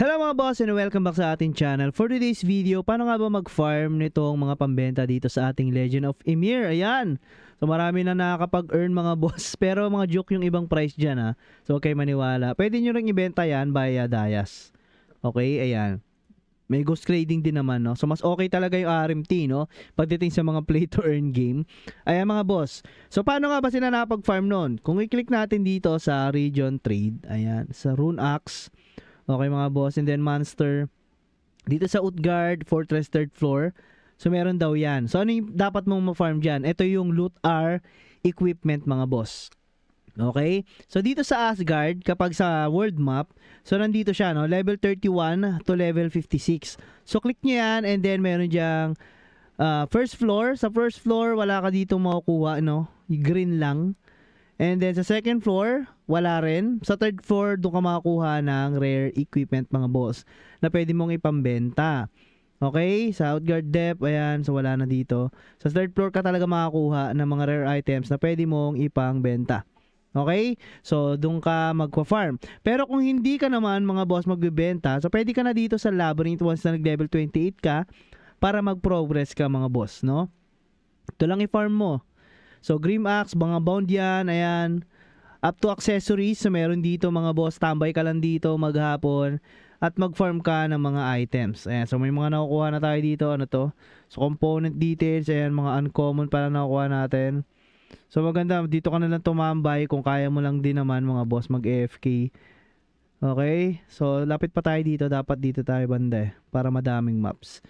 Hello mga boss and welcome back sa ating channel. For today's video, paano nga ba mag-farm nitong mga pambenta dito sa ating Legend of Ymir? Ayan. So marami na nakakapag-earn mga boss, pero mga joke yung ibang price dyan ha. So okay maniwala. Pwede nyo rin ibenta yan via Dayas. Okay, ayan. May ghost trading din naman, no? So mas okay talaga yung RMT, no? Pagdating sa mga play to earn game. Ayan mga boss. So paano nga ba sila nakapag-farm nun? Kung i-click natin dito sa region trade, ayan, sa Rune Axe. Okay mga boss, and then monster dito sa Utgard Fortress 3rd floor. So meron daw yan. So ano yung dapat mong ma-farm dyan? Ito yung loot R equipment mga boss. Okay? So dito sa Asgard, kapag sa world map, so nandito siya, no? Level 31 to level 56. So click nyo yan, and then meron dyang first floor. Sa first floor, wala ka dito makukuha, no? Green lang. And then sa second floor, wala rin. Sa third floor, doon ka makakuha ng rare equipment mga boss na pwede mong ipambenta. Okay? Sa Outguard Depth, ayan. So wala na dito. Sa third floor ka talaga makakuha ng mga rare items na pwede mong ipangbenta. Okay? So doon ka magpa-farm. Pero kung hindi ka naman mga boss magbibenta, so pwede ka na dito sa Labyrinth once na nag-level 28 ka para mag-progress ka mga boss, no? Ito lang i-farm mo. So Grim Axe, mga bound yan, ayan. Up to accessories, so meron dito mga boss, tambay ka lang dito maghapon at mag-farm ka ng mga items. Ayan, so may mga nakukuha na tayo dito, ano to? So component details, ayan, mga uncommon pala nakukuha natin. So maganda, dito ka na lang tumambay kung kaya mo lang din naman mga boss mag-AFK. Okay, so lapit pa tayo dito, dapat dito tayo banda para madaming maps.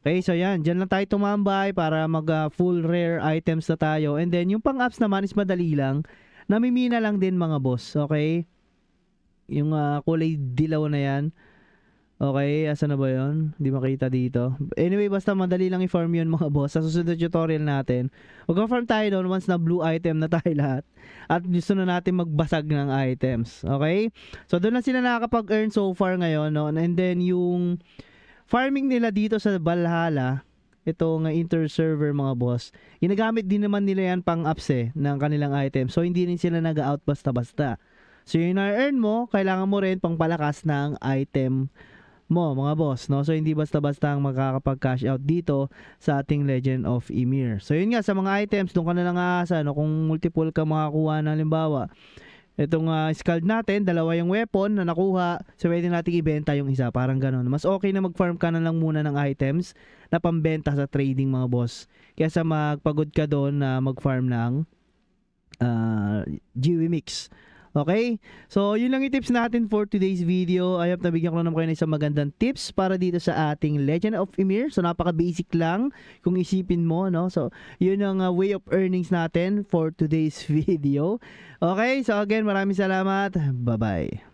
Okay, so yan, dyan lang tayo tumambay para mag full rare items na tayo. And then, yung pang-apps naman is madali lang. Namimina lang din mga boss, okay? Yung kulay dilaw na yan. Okay, asa na ba yun? Hindi makita dito. Anyway, basta madali lang i-farm yun mga boss. Sa susunod na tutorial natin, mag-farm tayo doon once na blue item na tayo lahat. At gusto na natin magbasag ng items, okay? So, doon lang sila nakakapag-earn so far ngayon, no? And then, yung farming nila dito sa Valhalla, ito nga inter-server mga boss, ginagamit din naman nila yan pang-ups ng kanilang item. So, hindi rin sila nag-out basta-basta. So, yung na-earn mo, kailangan mo rin pang palakas ng item mo mga boss, no? So, hindi basta-basta ang makakapag-cash out dito sa ating Legend of Ymir. So, yun nga, sa mga items, doon ka na lang aasa, no? Kung multiple ka makakuha ng limbawa, itong scald natin, dalawa yung weapon na nakuha, so pwede natin ibenta yung isa, parang ganun. Mas okay na mag-farm ka na lang muna ng items na pambenta sa trading mga boss, kaysa magpagod ka doon na mag-farm ng GW Mix. Okay? So, yun lang yung tips natin for today's video. I hope nabigyan ko na naman kayo ng isang magandang tips para dito sa ating Legend of Ymir. So, napaka-basic lang kung isipin mo, no? So, yun ang way of earnings natin for today's video. Okay? So, again, maraming salamat. Bye-bye.